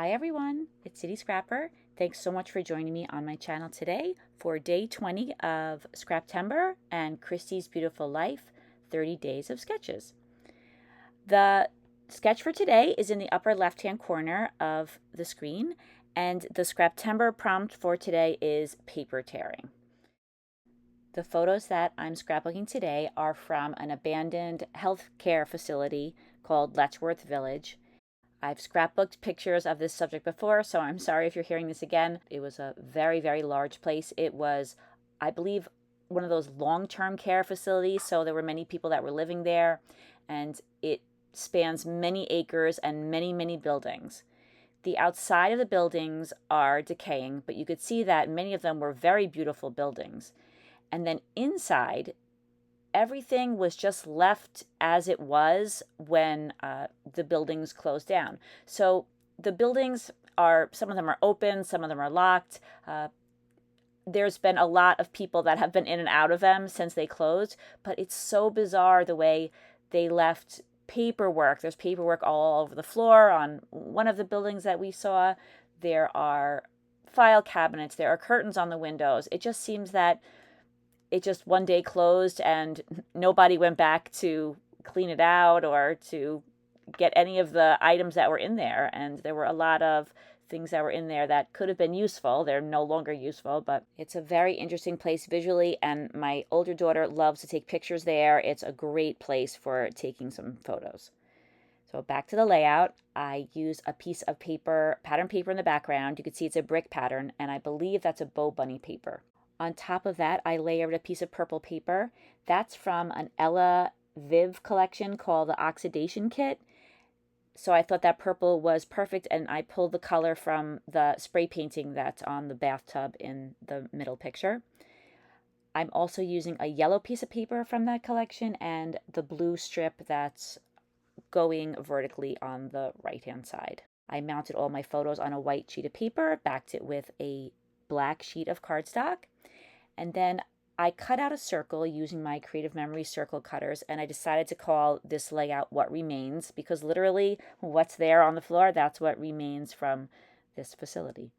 Hi everyone, it's City Scrapper. Thanks so much for joining me on my channel today for day 20 of Scraptember and Christy's Beautiful Life, 30 Days of Sketches. The sketch for today is in the upper left-hand corner of the screen, and the Scraptember prompt for today is paper tearing. The photos that I'm scrapbooking today are from an abandoned healthcare facility called Letchworth Village. I've scrapbooked pictures of this subject before, so I'm sorry if you're hearing this again. It was a very, very large place. It was, I believe, one of those long-term care facilities, so there were many people that were living there, and it spans many acres and many, many buildings. The outside of the buildings are decaying, but you could see that many of them were very beautiful buildings. And then inside, everything was just left as it was when the buildings closed down. So the buildings are, some of them are open, some of them are locked. There's been a lot of people that have been in and out of them since they closed, but it's so bizarre the way they left paperwork. There's paperwork all over the floor on one of the buildings that we saw. There are file cabinets, there are curtains on the windows. It just seems that it just one day closed and nobody went back to clean it out or to get any of the items that were in there. And there were a lot of things that were in there that could have been useful. They're no longer useful, but it's a very interesting place visually. And my older daughter loves to take pictures there. It's a great place for taking some photos. So back to the layout, I use a piece of paper, pattern paper in the background. You can see it's a brick pattern, and I believe that's a Bow Bunny paper. On top of that, I layered a piece of purple paper. That's from an Ella Viv collection called the Oxidation Kit. So I thought that purple was perfect, and I pulled the color from the spray painting that's on the bathtub in the middle picture. I'm also using a yellow piece of paper from that collection and the blue strip that's going vertically on the right-hand side. I mounted all my photos on a white sheet of paper, backed it with a black sheet of cardstock, and then I cut out a circle using my Creative Memory circle cutters, and I decided to call this layout What Remains, because literally what's there on the floor, that's what remains from this facility.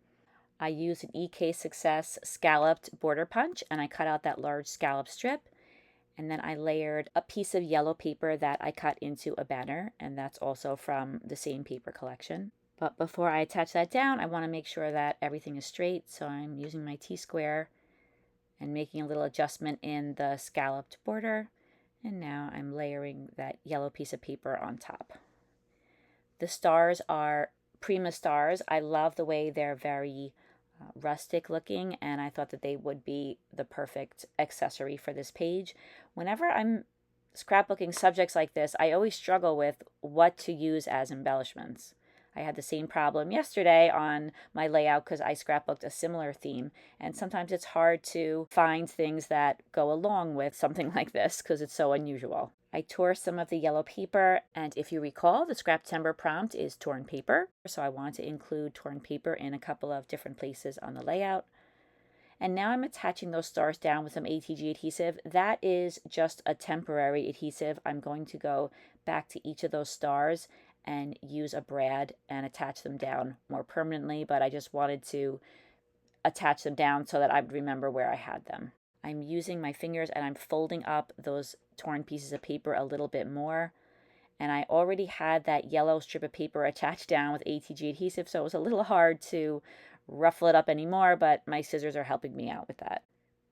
I used an EK Success scalloped border punch, and I cut out that large scallop strip, and then I layered a piece of yellow paper that I cut into a banner, and that's also from the same paper collection. But before I attach that down, I want to make sure that everything is straight, so I'm using my T-square and making a little adjustment in the scalloped border. And now I'm layering that yellow piece of paper on top. The stars are Prima stars. I love the way they're very rustic looking, and I thought that they would be the perfect accessory for this page. Whenever I'm scrapbooking subjects like this, I always struggle with what to use as embellishments. I had the same problem yesterday on my layout because I scrapbooked a similar theme, and sometimes it's hard to find things that go along with something like this because it's so unusual. I tore some of the yellow paper, and if you recall, the Scraptember prompt is torn paper, so I want to include torn paper in a couple of different places on the layout. And now I'm attaching those stars down with some ATG adhesive. That is just a temporary adhesive. I'm going to go back to each of those stars and use a brad and attach them down more permanently, but I just wanted to attach them down so that I would remember where I had them. I'm using my fingers and I'm folding up those torn pieces of paper a little bit more, and I already had that yellow strip of paper attached down with ATG adhesive, so it was a little hard to ruffle it up anymore, but my scissors are helping me out with that.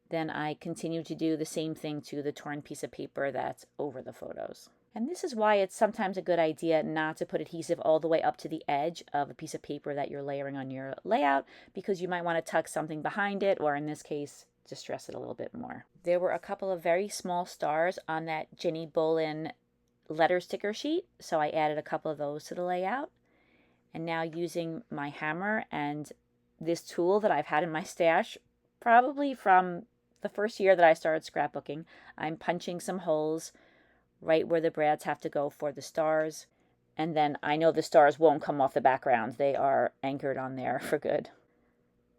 Then I continue to do the same thing to the torn piece of paper that's over the photos. And this is why it's sometimes a good idea not to put adhesive all the way up to the edge of a piece of paper that you're layering on your layout, because you might want to tuck something behind it, or in this case, distress it a little bit more. There were a couple of very small stars on that Jenni Boulin letter sticker sheet, so I added a couple of those to the layout. And now using my hammer and this tool that I've had in my stash probably from the first year that I started scrapbooking, I'm punching some holes right where the brads have to go for the stars. And then I know the stars won't come off the background. They are anchored on there for good.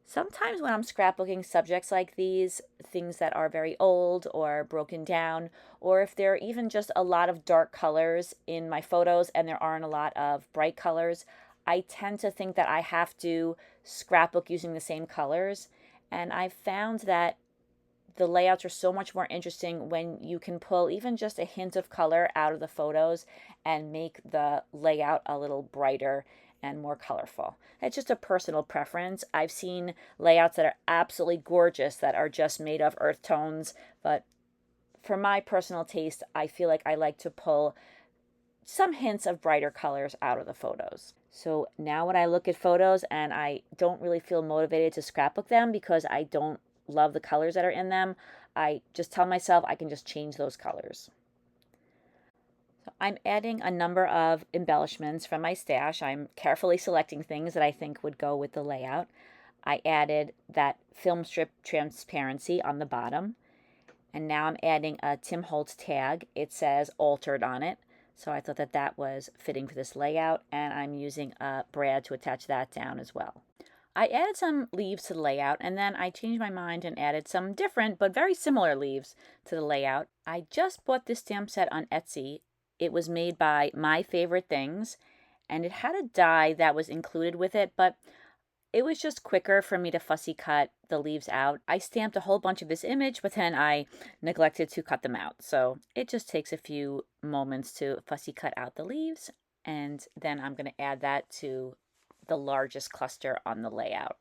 Sometimes when I'm scrapbooking subjects like these, things that are very old or broken down, or if there are even just a lot of dark colors in my photos and there aren't a lot of bright colors, I tend to think that I have to scrapbook using the same colors, and I've found that the layouts are so much more interesting when you can pull even just a hint of color out of the photos and make the layout a little brighter and more colorful. It's just a personal preference. I've seen layouts that are absolutely gorgeous that are just made of earth tones, but for my personal taste, I feel like I like to pull some hints of brighter colors out of the photos. So now when I look at photos and I don't really feel motivated to scrapbook them because I don't love the colors that are in them, I just tell myself I can just change those colors. So I'm adding a number of embellishments from my stash. I'm carefully selecting things that I think would go with the layout. I added that film strip transparency on the bottom. And now I'm adding a Tim Holtz tag. It says altered on it. So I thought that that was fitting for this layout. And I'm using a brad to attach that down as well. I added some leaves to the layout, and then I changed my mind and added some different but very similar leaves to the layout. I just bought this stamp set on Etsy. It was made by My Favorite Things, and it had a die that was included with it, but it was just quicker for me to fussy cut the leaves out. I stamped a whole bunch of this image, but then I neglected to cut them out. So it just takes a few moments to fussy cut out the leaves, and then I'm going to add that to the largest cluster on the layout.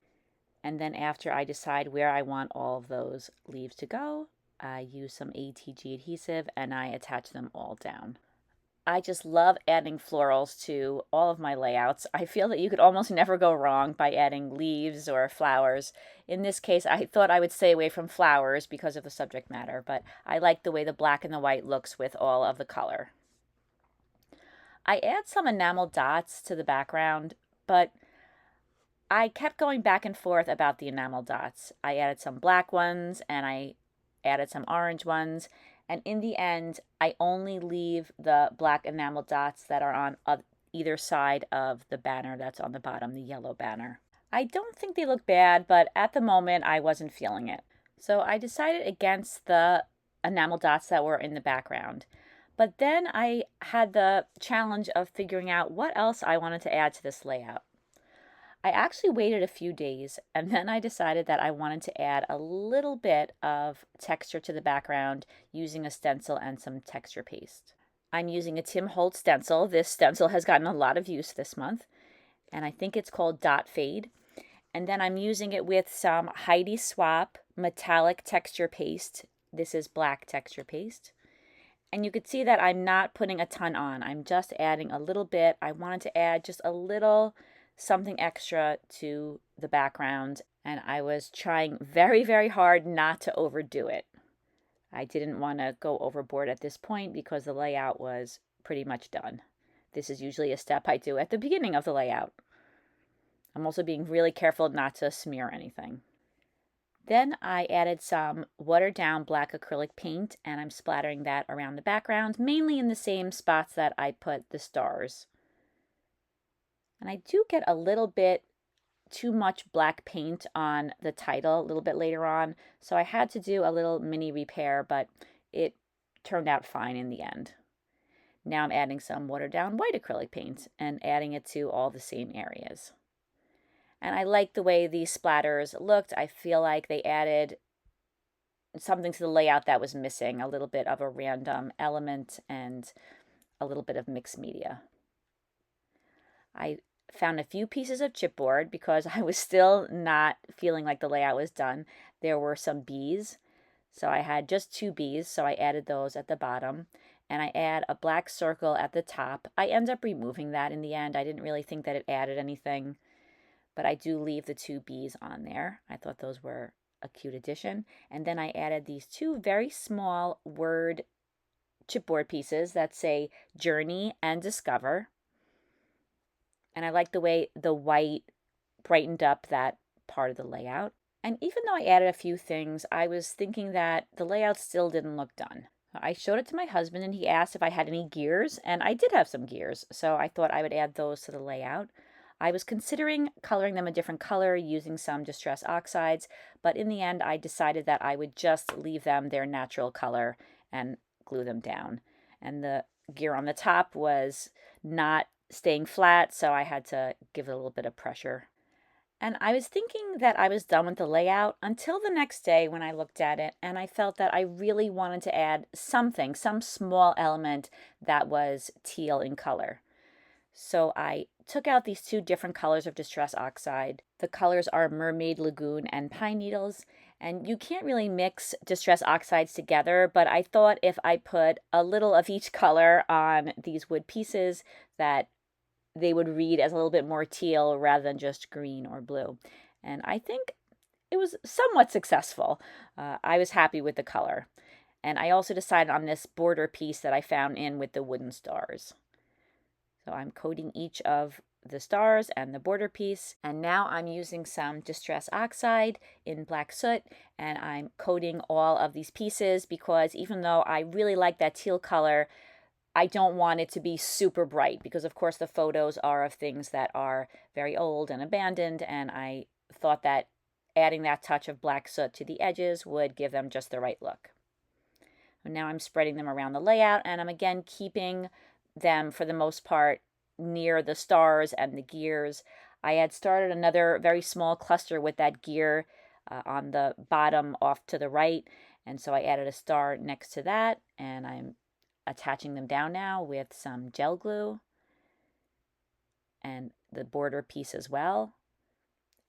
And then after I decide where I want all of those leaves to go, I use some ATG adhesive and I attach them all down. I just love adding florals to all of my layouts. I feel that you could almost never go wrong by adding leaves or flowers. In this case, I thought I would stay away from flowers because of the subject matter, but I like the way the black and the white looks with all of the color. I add some enamel dots to the background, but I kept going back and forth about the enamel dots. I added some black ones and I added some orange ones. And in the end, I only leave the black enamel dots that are on either side of the banner that's on the bottom, the yellow banner. I don't think they look bad, but at the moment I wasn't feeling it. So I decided against the enamel dots that were in the background. But then I had the challenge of figuring out what else I wanted to add to this layout. I actually waited a few days and then I decided that I wanted to add a little bit of texture to the background using a stencil and some texture paste. I'm using a Tim Holtz stencil. This stencil has gotten a lot of use this month, and I think it's called Dot Fade. And then I'm using it with some Heidi Swapp metallic texture paste. This is black texture paste. And you could see that I'm not putting a ton on. I'm just adding a little bit. I wanted to add just a little something extra to the background, and I was trying very, very hard not to overdo it. I didn't want to go overboard at this point because the layout was pretty much done. This is usually a step I do at the beginning of the layout. I'm also being really careful not to smear anything. Then I added some watered down black acrylic paint, and I'm splattering that around the background, mainly in the same spots that I put the stars. And I do get a little bit too much black paint on the title a little bit later on, so I had to do a little mini repair, but it turned out fine in the end. Now I'm adding some watered down white acrylic paint and adding it to all the same areas. And I like the way these splatters looked. I feel like they added something to the layout that was missing, a little bit of a random element and a little bit of mixed media. I found a few pieces of chipboard because I was still not feeling like the layout was done. There were some bees, so I had just 2 bees, so I added those at the bottom. And I add a black circle at the top. I end up removing that in the end. I didn't really think that it added anything, but I do leave the 2 bees on there. I thought those were a cute addition. And then I added these 2 very small word chipboard pieces that say Journey and Discover. And I like the way the white brightened up that part of the layout. And even though I added a few things, I was thinking that the layout still didn't look done. I showed it to my husband and he asked if I had any gears, and I did have some gears, so I thought I would add those to the layout. I was considering coloring them a different color using some Distress Oxides, but in the end I decided that I would just leave them their natural color and glue them down. And the gear on the top was not staying flat, so I had to give it a little bit of pressure. And I was thinking that I was done with the layout until the next day when I looked at it, and I felt that I really wanted to add something, some small element that was teal in color. So I took out these two different colors of Distress Oxide. The colors are Mermaid, Lagoon, and Pine Needles. And you can't really mix Distress Oxides together, but I thought if I put a little of each color on these wood pieces that they would read as a little bit more teal rather than just green or blue. And I think it was somewhat successful. I was happy with the color. And I also decided on this border piece that I found in with the wooden stars. So I'm coating each of the stars and the border piece. And now I'm using some Distress Oxide in black soot, and I'm coating all of these pieces because even though I really like that teal color, I don't want it to be super bright because of course the photos are of things that are very old and abandoned, and I thought that adding that touch of black soot to the edges would give them just the right look. Now I'm spreading them around the layout, and I'm again keeping them for the most part near the stars and the gears. I had started another very small cluster with that gear on the bottom off to the right, and so I added a star next to that, and I'm attaching them down now with some gel glue and the border piece as well.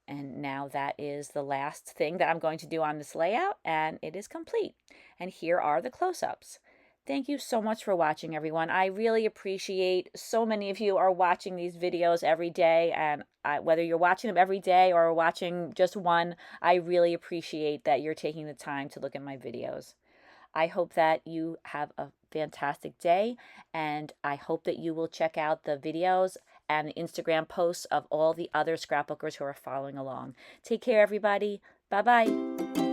And now that is the last thing that I'm going to do on this layout, and it is complete. And here are the close-ups. Thank you so much for watching, everyone. I really appreciate so many of you are watching these videos every day, and whether you're watching them every day or watching just one, I really appreciate that you're taking the time to look at my videos. I hope that you have a fantastic day, and I hope that you will check out the videos and the Instagram posts of all the other scrapbookers who are following along. Take care, everybody. Bye-bye.